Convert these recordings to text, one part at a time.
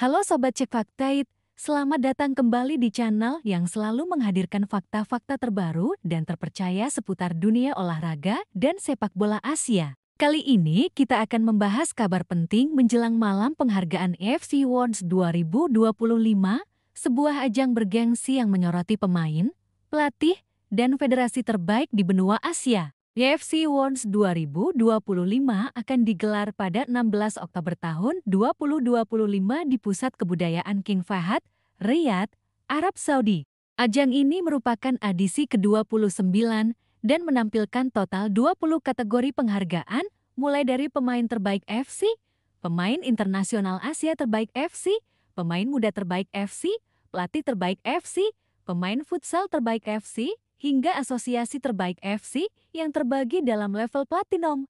Halo Sobat Cek Fakta, selamat datang kembali di channel yang selalu menghadirkan fakta-fakta terbaru dan terpercaya seputar dunia olahraga dan sepak bola Asia. Kali ini kita akan membahas kabar penting menjelang malam penghargaan AFC Awards 2025, sebuah ajang bergengsi yang menyoroti pemain, pelatih, dan federasi terbaik di benua Asia. AFC Awards 2025 akan digelar pada 16 Oktober tahun 2025 di Pusat Kebudayaan King Fahad, Riyadh, Arab Saudi. Ajang ini merupakan edisi ke-29 dan menampilkan total 20 kategori penghargaan mulai dari pemain terbaik FC, pemain internasional Asia terbaik FC, pemain muda terbaik FC, pelatih terbaik FC, pemain futsal terbaik FC, hingga asosiasi terbaik FC yang terbagi dalam level Platinum,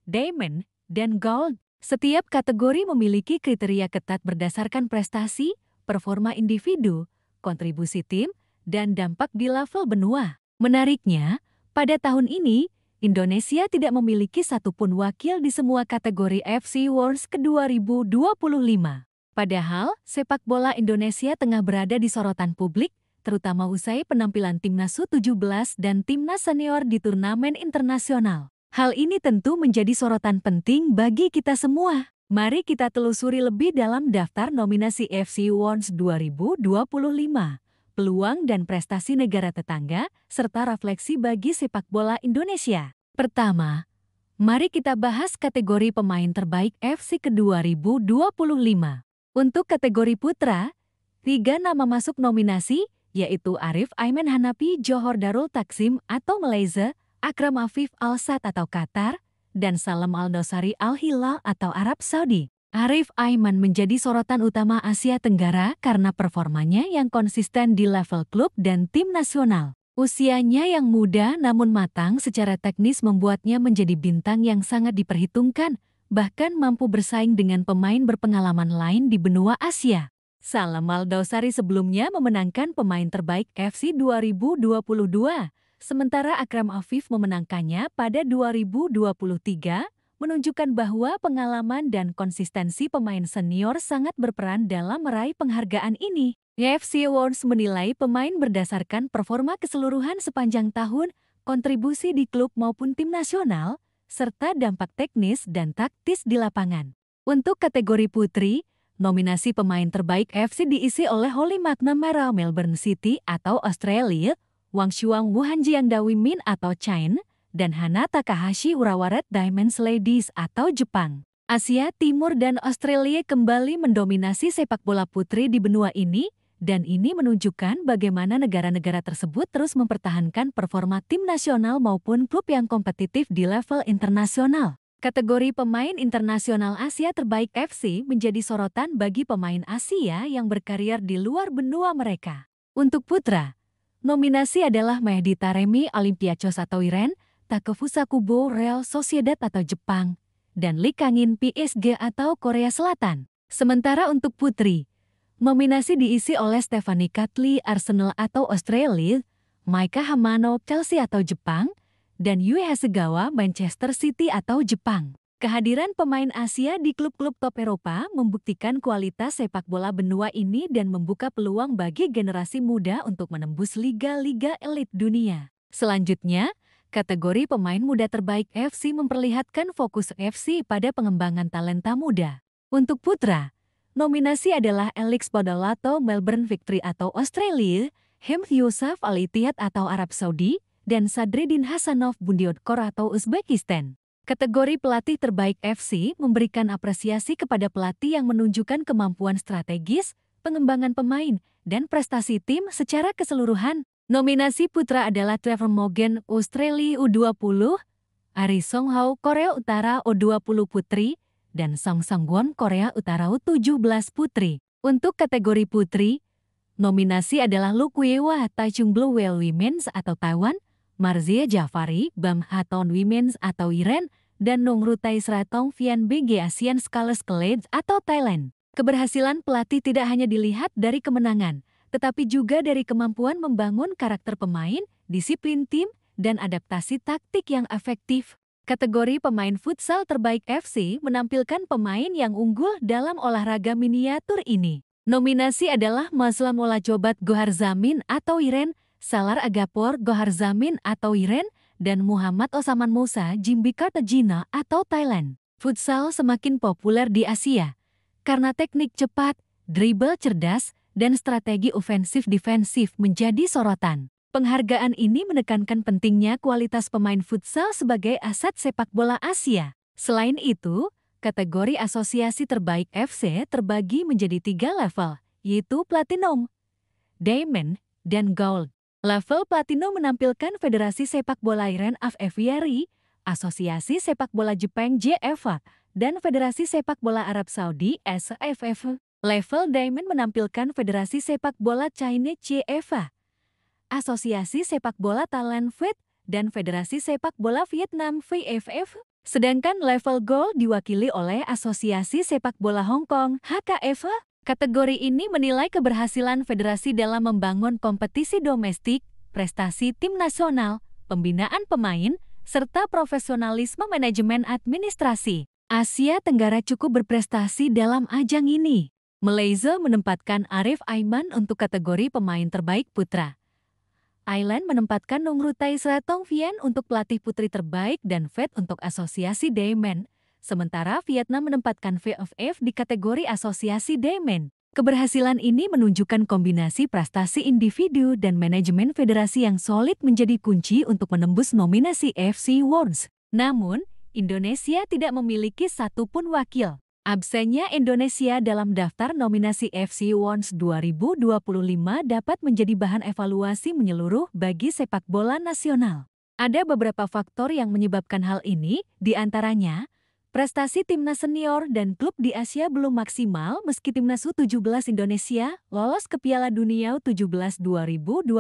Diamond, dan Gold. Setiap kategori memiliki kriteria ketat berdasarkan prestasi, performa individu, kontribusi tim, dan dampak di level benua. Menariknya, pada tahun ini, Indonesia tidak memiliki satupun wakil di semua kategori AFC Awards ke-2025. Padahal, sepak bola Indonesia tengah berada di sorotan publik, terutama usai penampilan Timnas U17 dan Timnas Senior di turnamen internasional. Hal ini tentu menjadi sorotan penting bagi kita semua. Mari kita telusuri lebih dalam daftar nominasi AFC Awards 2025, peluang dan prestasi negara tetangga, serta refleksi bagi sepak bola Indonesia. Pertama, mari kita bahas kategori pemain terbaik AFC ke-2025. Untuk kategori putra, 3 nama masuk nominasi, yaitu Arif Aiman Hanafi Johor Darul Taksim atau Malaysia, Akram Afif Al-Sadd atau Qatar, dan Salam Al-Dosari Al-Hilal atau Arab Saudi. Arif Aiman menjadi sorotan utama Asia Tenggara karena performanya yang konsisten di level klub dan tim nasional. Usianya yang muda namun matang secara teknis membuatnya menjadi bintang yang sangat diperhitungkan, bahkan mampu bersaing dengan pemain berpengalaman lain di benua Asia. Salam Al-Dosari sebelumnya memenangkan pemain terbaik FC 2022, sementara Akram Afif memenangkannya pada 2023, menunjukkan bahwa pengalaman dan konsistensi pemain senior sangat berperan dalam meraih penghargaan ini. AFC Awards menilai pemain berdasarkan performa keseluruhan sepanjang tahun, kontribusi di klub maupun tim nasional, serta dampak teknis dan taktis di lapangan. Untuk kategori putri, nominasi pemain terbaik FC diisi oleh Holly McNamara Melbourne City atau Australia, Wang Shuang Wuhanjiang Min atau China, dan Hana Takahashi Urawa Red Diamonds Ladies atau Jepang. Asia Timur dan Australia kembali mendominasi sepak bola putri di benua ini, dan ini menunjukkan bagaimana negara-negara tersebut terus mempertahankan performa tim nasional maupun klub yang kompetitif di level internasional. Kategori pemain internasional Asia terbaik FC menjadi sorotan bagi pemain Asia yang berkarier di luar benua mereka. Untuk putra, nominasi adalah Mehdi Taremi Olympiakos atau Iran, Takefusa Kubo Real Sociedad atau Jepang, dan Lee Kang-in PSG atau Korea Selatan. Sementara untuk putri, nominasi diisi oleh Stephanie Catley Arsenal atau Australia, Maika Hamano Chelsea atau Jepang, dan Yue Hasegawa Manchester City atau Jepang. Kehadiran pemain Asia di klub-klub top Eropa membuktikan kualitas sepak bola benua ini dan membuka peluang bagi generasi muda untuk menembus liga-liga elit dunia. Selanjutnya, kategori pemain muda terbaik FC memperlihatkan fokus FC pada pengembangan talenta muda. Untuk putra, nominasi adalah Alex Podolato Melbourne Victory atau Australia, Hemth Yousaf Al-Ittihad atau Arab Saudi, dan Sadreddin Hasanov Bundiodkor atau Uzbekistan. Kategori pelatih terbaik FC memberikan apresiasi kepada pelatih yang menunjukkan kemampuan strategis, pengembangan pemain, dan prestasi tim secara keseluruhan. Nominasi putra adalah Trevor Morgan Australia U20, Ari Songhao Korea Utara U20 Putri, dan Song Sang-won Korea Utara U17 Putri. Untuk kategori putri, nominasi adalah Lu Kuiwa Taichung Blue Whale Women's atau Taiwan, Marzia Jafari Bam Haton Women's atau Iran, dan Nongrutai Sratong Vian BG Asian Scholars College atau Thailand. Keberhasilan pelatih tidak hanya dilihat dari kemenangan, tetapi juga dari kemampuan membangun karakter pemain, disiplin tim, dan adaptasi taktik yang efektif. Kategori pemain futsal terbaik FC menampilkan pemain yang unggul dalam olahraga miniatur ini. Nominasi adalah Mazlam Olajobat Goharzamin atau Iren, Salar Agapor Goharzamin atau Iren, dan Muhammad Osaman Musa Jimbika Tejina atau Thailand. Futsal semakin populer di Asia karena teknik cepat, dribble cerdas, dan strategi ofensif-defensif menjadi sorotan. Penghargaan ini menekankan pentingnya kualitas pemain futsal sebagai aset sepak bola Asia. Selain itu, kategori asosiasi terbaik FC terbagi menjadi 3 level, yaitu Platinum, Diamond, dan Gold. Level Platinum menampilkan Federasi Sepak Bola Iran Aviary, Asosiasi Sepak Bola Jepang JFA, dan Federasi Sepak Bola Arab Saudi SAFF. Level Diamond menampilkan Federasi Sepak Bola China CFA, Asosiasi Sepak Bola Thailand FIT, dan Federasi Sepak Bola Vietnam VFF. Sedangkan level Gold diwakili oleh Asosiasi Sepak Bola Hong Kong HKF. Kategori ini menilai keberhasilan federasi dalam membangun kompetisi domestik, prestasi tim nasional, pembinaan pemain, serta profesionalisme manajemen administrasi. Asia Tenggara cukup berprestasi dalam ajang ini. Malaysia menempatkan Arif Aiman untuk kategori pemain terbaik putra. Thailand menempatkan Nungrutai Sratongvian untuk pelatih putri terbaik dan Fed untuk asosiasi Diamond, sementara Vietnam menempatkan VFF di kategori asosiasi Diamond. Keberhasilan ini menunjukkan kombinasi prestasi individu dan manajemen federasi yang solid menjadi kunci untuk menembus nominasi FC Awards. Namun, Indonesia tidak memiliki satupun wakil. Absennya Indonesia dalam daftar nominasi FC Awards 2025 dapat menjadi bahan evaluasi menyeluruh bagi sepak bola nasional. Ada beberapa faktor yang menyebabkan hal ini, di antaranya, prestasi timnas senior dan klub di Asia belum maksimal meski timnas U17 Indonesia lolos ke Piala Dunia U17 2025,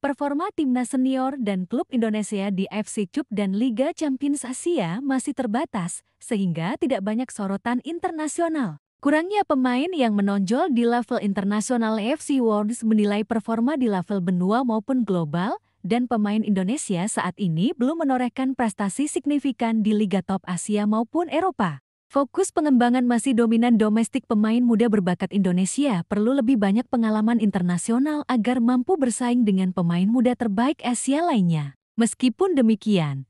performa timnas senior dan klub Indonesia di FC Cup dan Liga Champions Asia masih terbatas, sehingga tidak banyak sorotan internasional. Kurangnya pemain yang menonjol di level internasional FC Awards menilai performa di level benua maupun global, dan pemain Indonesia saat ini belum menorehkan prestasi signifikan di Liga Top Asia maupun Eropa. Fokus pengembangan masih dominan domestik. Pemain muda berbakat Indonesia perlu lebih banyak pengalaman internasional agar mampu bersaing dengan pemain muda terbaik Asia lainnya. Meskipun demikian,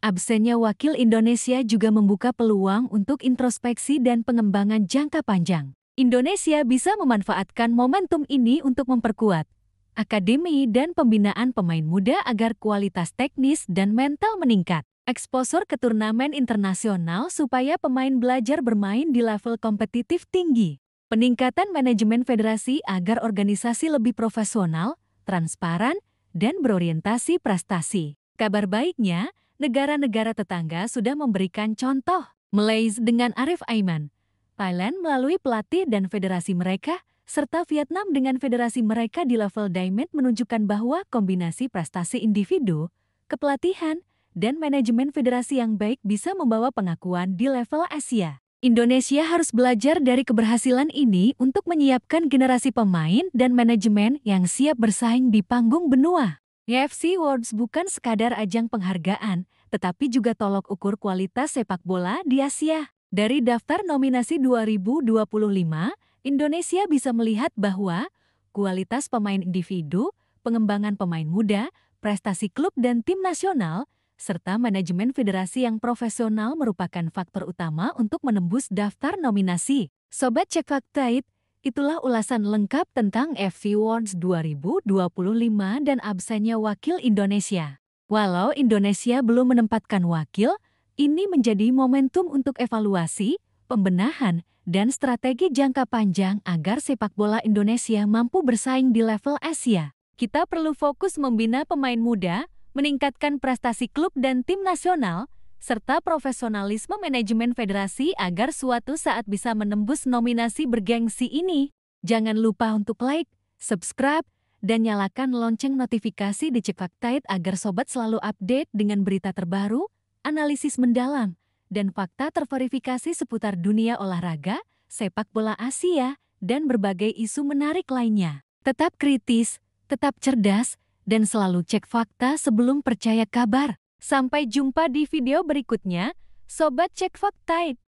absennya wakil Indonesia juga membuka peluang untuk introspeksi dan pengembangan jangka panjang. Indonesia bisa memanfaatkan momentum ini untuk memperkuat akademi dan pembinaan pemain muda agar kualitas teknis dan mental meningkat. Eksposur ke turnamen internasional supaya pemain belajar bermain di level kompetitif tinggi. Peningkatan manajemen federasi agar organisasi lebih profesional, transparan, dan berorientasi prestasi. Kabar baiknya, negara-negara tetangga sudah memberikan contoh. Malaysia dengan Arif Aiman, Thailand melalui pelatih dan federasi mereka, serta Vietnam dengan federasi mereka di level Diamond menunjukkan bahwa kombinasi prestasi individu, kepelatihan, dan manajemen federasi yang baik bisa membawa pengakuan di level Asia. Indonesia harus belajar dari keberhasilan ini untuk menyiapkan generasi pemain dan manajemen yang siap bersaing di panggung benua. FC Awards bukan sekadar ajang penghargaan, tetapi juga tolok ukur kualitas sepak bola di Asia. Dari daftar nominasi 2025, Indonesia bisa melihat bahwa kualitas pemain individu, pengembangan pemain muda, prestasi klub dan tim nasional, serta manajemen federasi yang profesional merupakan faktor utama untuk menembus daftar nominasi. Sobat Cek Fakta, itulah ulasan lengkap tentang FC Awards 2025 dan absennya wakil Indonesia. Walau Indonesia belum menempatkan wakil, ini menjadi momentum untuk evaluasi, pembenahan, dan strategi jangka panjang agar sepak bola Indonesia mampu bersaing di level Asia. Kita perlu fokus membina pemain muda, meningkatkan prestasi klub dan tim nasional, serta profesionalisme manajemen federasi agar suatu saat bisa menembus nominasi bergengsi ini. Jangan lupa untuk like, subscribe, dan nyalakan lonceng notifikasi di Cek Fakta agar sobat selalu update dengan berita terbaru, analisis mendalam, dan fakta terverifikasi seputar dunia olahraga, sepak bola Asia, dan berbagai isu menarik lainnya. Tetap kritis, tetap cerdas, dan selalu cek fakta sebelum percaya kabar. Sampai jumpa di video berikutnya, Sobat Cek Fakta.